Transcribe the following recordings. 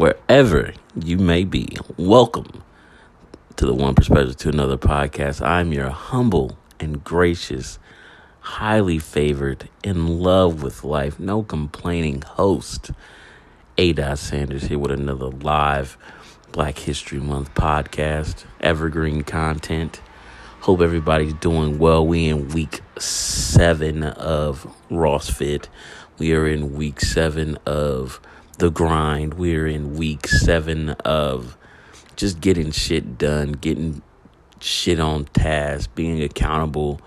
wherever you may be. Welcome to the One Perspective to Another podcast. I'm your humble and gracious, highly favored, in love with life, no complaining host, A. Sanders, here with another live Black History Month podcast, evergreen content. Hope everybody's doing well. We in week 7 of Ross Fit. We are in week 7 of the grind. We're in week 7 of just getting shit done, getting shit on task, being accountable,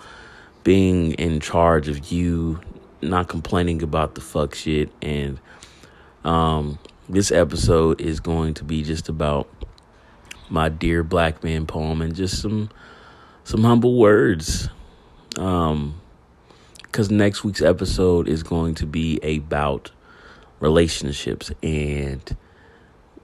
being in charge of you, not complaining about the fuck shit. And this episode is going to be just about my Dear Black Man poem and just some humble words. Because next week's episode is going to be about relationships and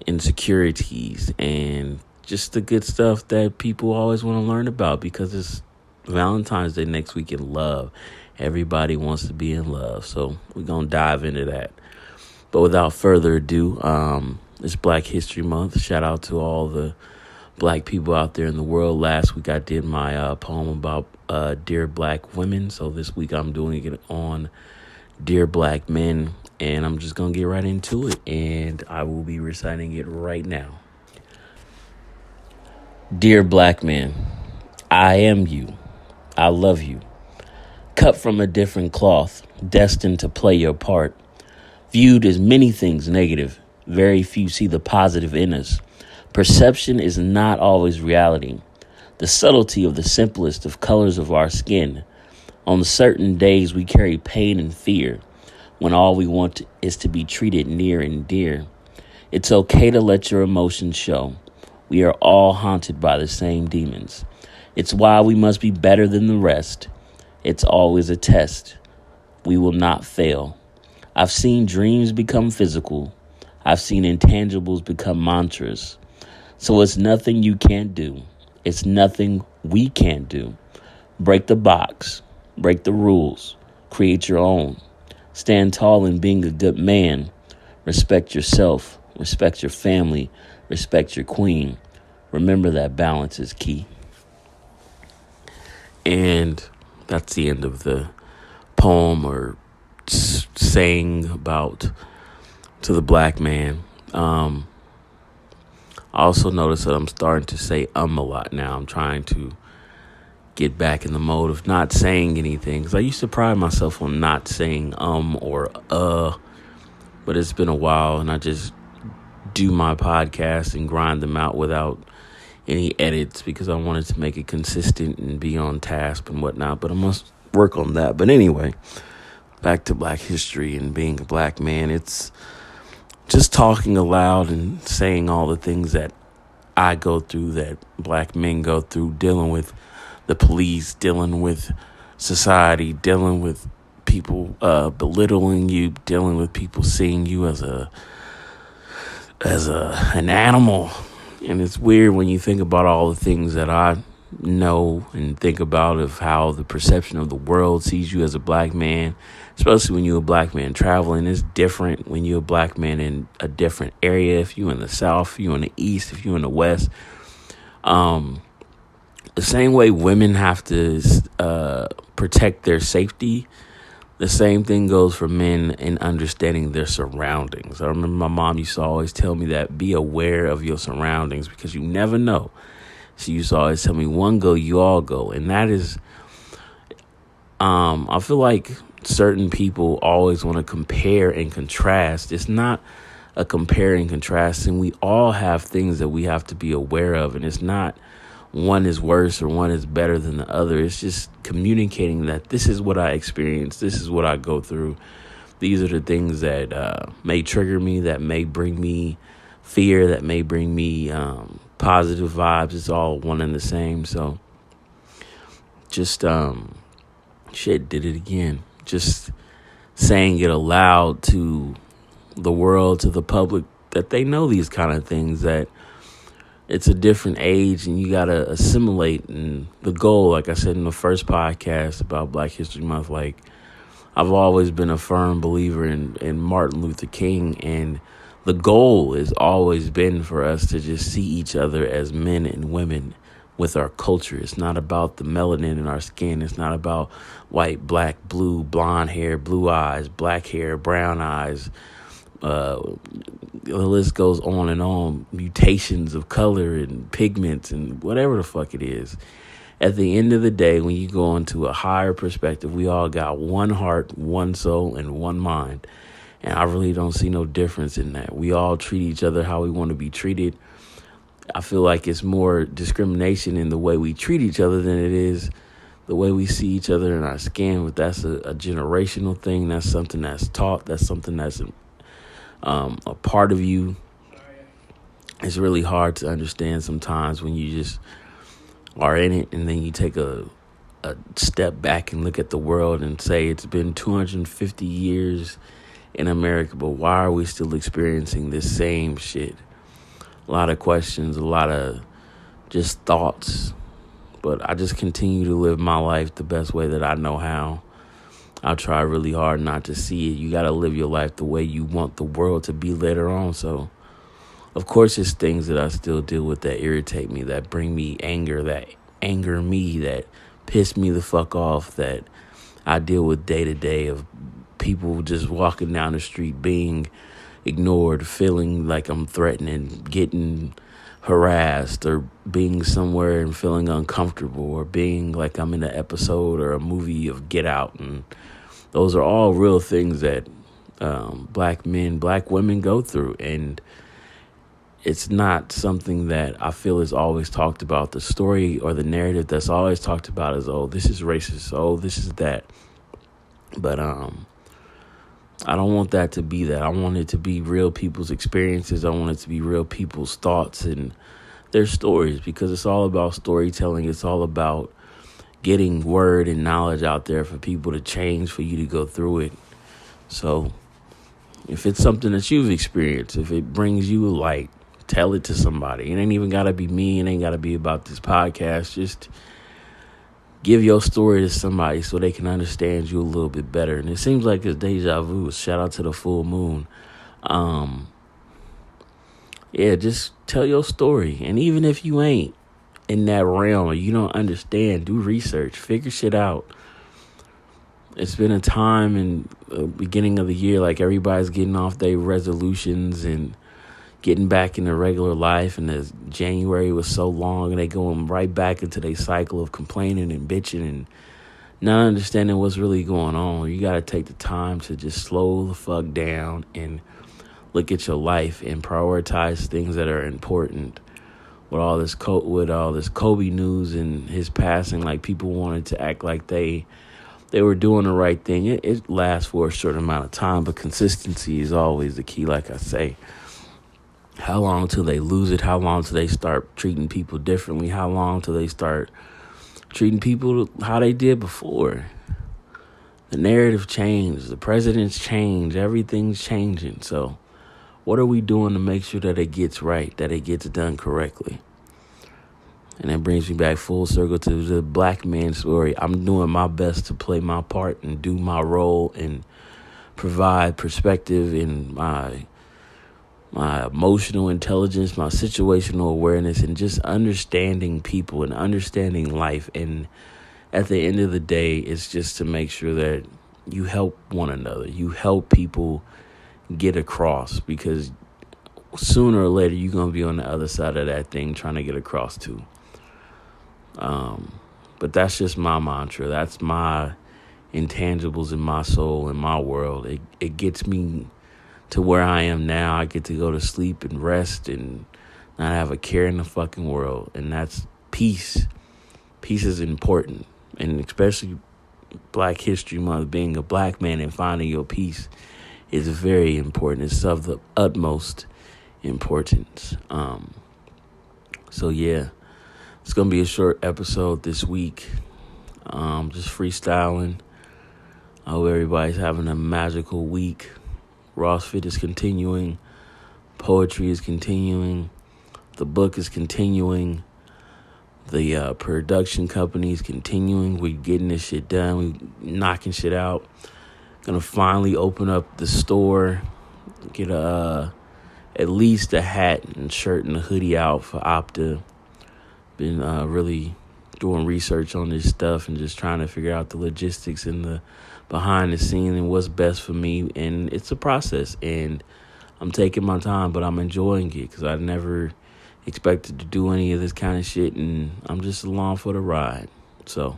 insecurities and just the good stuff that people always want to learn about, because it's Valentine's Day next week in love. Everybody wants to be in love. So we're going to dive into that. But without further ado, it's Black History Month. Shout out to all the Black people out there in the world. Last week I did my poem about Dear Black Women. So this week I'm doing it on Dear Black Men. And I'm just going to get right into it. And I will be reciting it right now. Dear Black Man, I am you. I love you. Cut from a different cloth, destined to play your part. Viewed as many things negative, very few see the positive in us. Perception is not always reality. The subtlety of the simplest of colors of our skin. On certain days we carry pain and fear, when all we want is to be treated near and dear. It's okay to let your emotions show. We are all haunted by the same demons. It's why we must be better than the rest. It's always a test. We will not fail. I've seen dreams become physical. I've seen intangibles become mantras. So it's nothing you can't do. It's nothing we can't do. Break the box. Break the rules. Create your own. Stand tall in being a good man. Respect yourself. Respect your family. Respect your queen. Remember that balance is key. And that's the end of the poem or saying about to the black man. I also noticed that I'm starting to say a lot now. I'm trying to get back in the mode of not saying anything, because I used to pride myself on not saying or but it's been a while, and I just do my podcast and grind them out without any edits, because I wanted to make it consistent and be on task and whatnot, but I must work on that. But anyway, back to Black history and being a black man. It's just talking aloud and saying all the things that I go through, that black men go through, dealing with the police, dealing with society, dealing with people belittling you, dealing with people seeing you as an animal. And it's weird when you think about all the things that I know and think about of how the perception of the world sees you as a black man, especially when you're a black man traveling. It's different when you're a black man in a different area. If you're in the South, if you're in the East, if you're in the West. The same way women have to protect their safety, the same thing goes for men in understanding their surroundings. I remember my mom used to always tell me that, be aware of your surroundings, because you never know. She used to always tell me, one go, you all go. And that is, I feel like certain people always want to compare and contrast. It's not a compare and contrast, and we all have things that we have to be aware of. And it's not one is worse or one is better than the other. It's just communicating that this is what I experience. This is what I go through. These are the things that may trigger me, that may bring me fear, that may bring me positive vibes. It's all one and the same. So just did it again. Just saying it aloud to the world, to the public, that they know these kind of things, that it's a different age and you got to assimilate. And the goal, like I said in the first podcast about Black History Month, like I've always been a firm believer in Martin Luther King and The goal has always been for us to just see each other as men and women with our culture. It's not about the melanin in our skin. It's not about white, black, blue, blonde hair, blue eyes, black hair, brown eyes. The list goes on and on. Mutations of color and pigments and whatever the fuck it is. At the end of the day, when you go into a higher perspective, we all got one heart, one soul, and one mind. And I really don't see no difference in that. We all treat each other how we want to be treated. I feel like it's more discrimination in the way we treat each other than it is the way we see each other in our skin. But that's a generational thing. That's something that's taught. That's something that's a part of you. It's really hard to understand sometimes when you just are in it and then you take a step back and look at the world and say it's been 250 years in America, but why are we still experiencing this same shit? A lot of questions, a lot of just thoughts, but I just continue to live my life the best way that I know how. I try really hard not to see it. You got to live your life the way you want the world to be later on. So, of course, it's things that I still deal with that irritate me, that bring me anger, that anger me, that piss me the fuck off, that I deal with day to day, of people just walking down the street being ignored, feeling like I'm threatening, getting harassed, or being somewhere and feeling uncomfortable, or being like I'm in an episode or a movie of Get Out. And those are all real things that black men, black women go through. And it's not something that I feel is always talked about. The story or the narrative that's always talked about is, oh, this is racist. Oh, this is that. But I don't want that to be that. I want it to be real people's experiences. I want it to be real people's thoughts and their stories, because it's all about storytelling. It's all about getting word and knowledge out there for people to change, for you to go through it. So if it's something that you've experienced, if it brings you light, tell it to somebody. It ain't even got to be me. It ain't got to be about this podcast. Just give your story to somebody so they can understand you a little bit better. And it seems like it's deja vu. Shout out to the full moon. Yeah, just tell your story. And even if you ain't in that realm or you don't understand, do research, figure shit out. It's been a time in the beginning of the year, like everybody's getting off their resolutions and getting back into regular life, and as January was so long, and they going right back into their cycle of complaining and bitching and not understanding what's really going on. You got to take the time to just slow the fuck down and look at your life and prioritize things that are important. With all this Kobe news and his passing, like people wanted to act like they were doing the right thing. It lasts for a short amount of time, but consistency is always the key, like I say. How long till they lose it? How long till they start treating people differently? How long till they start treating people how they did before? The narrative changed. The presidents change. Everything's changing. So what are we doing to make sure that it gets right, that it gets done correctly? And that brings me back full circle to the black man story. I'm doing my best to play my part and do my role and provide perspective in my emotional intelligence, my situational awareness, and just understanding people and understanding life. And at the end of the day, it's just to make sure that you help one another. You help people get across, because sooner or later, you're going to be on the other side of that thing trying to get across too. But that's just my mantra. That's my intangibles in my soul and my world. It gets me to where I am now. I get to go to sleep and rest and not have a care in the fucking world. And that's peace. Peace is important. And especially Black History Month, being a black man and finding your peace is very important. It's of the utmost importance. So yeah, it's going to be a short episode this week. Just freestyling. I hope everybody's having a magical week. CrossFit is continuing. Poetry is continuing. The book is continuing. The production company is continuing. We're getting this shit done. We're knocking shit out. Gonna finally open up the store. Get a at least a hat and shirt and a hoodie out for OPTA. Been really doing research on this stuff and just trying to figure out the logistics and the behind the scenes and what's best for me. And it's a process, and I'm taking my time, but I'm enjoying it because I never expected to do any of this kind of shit, and I'm just along for the ride. So,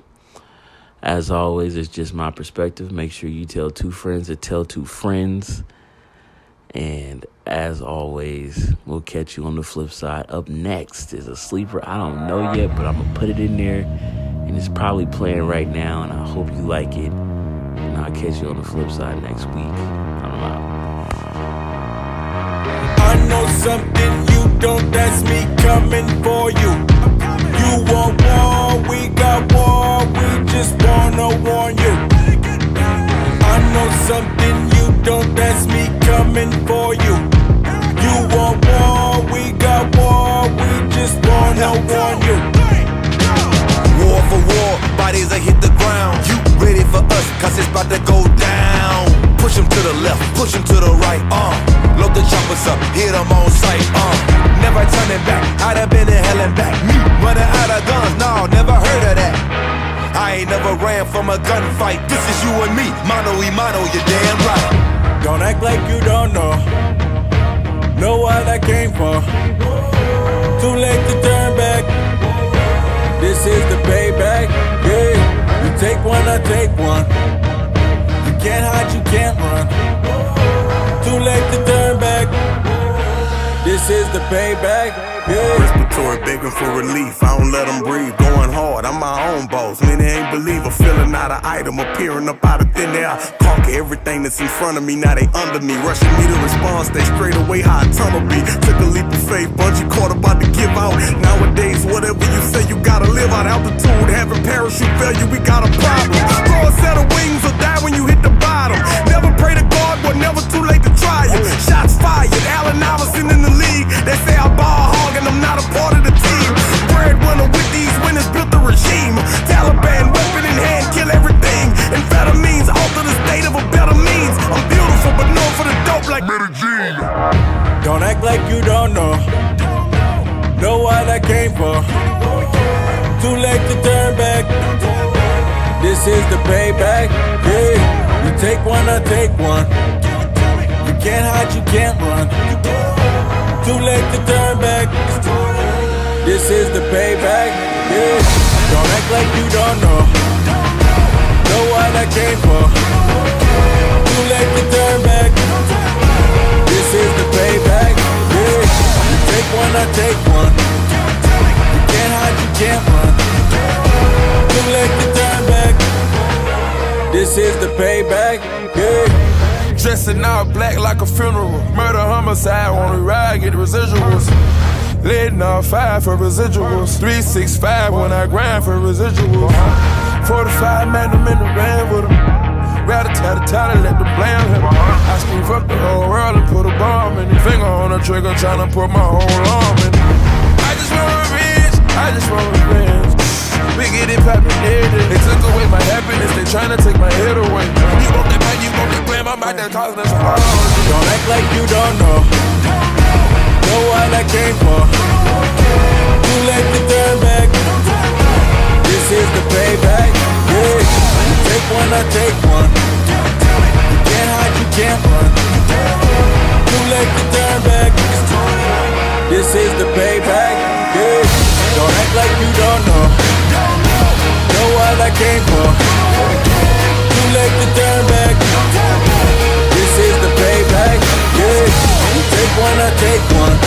as always, it's just my perspective. Make sure you tell 2 friends that tell 2 friends. And as always, we'll catch you on the flip side. Up next is a sleeper I don't know yet, but I'm going to put it in there. And it's probably playing right now, and I hope you like it. And I'll catch you on the flip side next week. I'm out. I know something you don't, that's me coming for you. You want war, we got war, we just wanna warn you. I know something you don't, that's me coming for you. You want war, we got war, we just wanna warn you. War for war, bodies that hit the ground. You ready for us, cause it's about to go down. Push them to the left, push them to the right, load the choppers up, hit them on sight, never turning back, I'd have been in hell and back. Me running out of guns, no, never heard of that. I ain't never ran from a gunfight. This is you and me, mano y mano, you're damn right. Don't act like you don't know what I came for. Too late to turn back. This is the payback, yeah. You take one, I take one. You can't hide, you can't run. Too late to turn back. This is the payback, yeah. Respiratory begging for relief, I don't let them breathe. Going hard, I'm my own boss. Many ain't believe a feeling out of item, appearing up out of thin air. Conquer everything that's in front of me, now they under me. Rushing me to respond, stay straight away how a tunnel be. Took a leap of faith, bungee cord about to give out. Nowadays, whatever you say, you gotta live out. Altitude, having parachute failure, we got a problem. Grow a set of wings or die when you hit the bottom. Never pray to God, but never too late to try it. Shots fired, Allen Iverson in the league. They say I ball hog and I'm not a part of the team. Breadwinner with these winners built the regime. Taliban, weapon in hand, kill everything. Amphetamines, alter the state of a better means. I'm beautiful but known for the dope like Medellin. Don't act like you don't know what I came for. Too late to turn back. This is the payback, yeah. You take one, I take one. You can't hide, you can't run. Too late to turn back. This is the payback, yeah. Don't act like you don't know what I came for. Too late to turn back. This is the payback, yeah. You take one, I take one. You can't hide, you can't run. Too late to turn back. This is the payback, yeah. Dressing all black like a funeral. Murder, homicide, wanna ride, get the residuals. Letting off 5 for residuals. 365 when I grind for residuals. 45 magnum in the van with them. Rather tell let the blame him. I scream fuck the whole world and put a bomb in your finger on the trigger, tryna put my whole arm in. I just want revenge, I just want revenge. We get it poppin' every day. They took away my happiness, they tryna take my head away. You want that pain, you want that blame, I'm out there causing us harm. Don't act like you don't know what I came for. Too late to turn back. This is the payback, yeah. You take one, I take one. You can't hide, you can't run. Too late to turn back. This is the payback, yeah. Don't act like you don't know what I came for. Too late to turn back. This is the payback, yeah. You take one, I take one.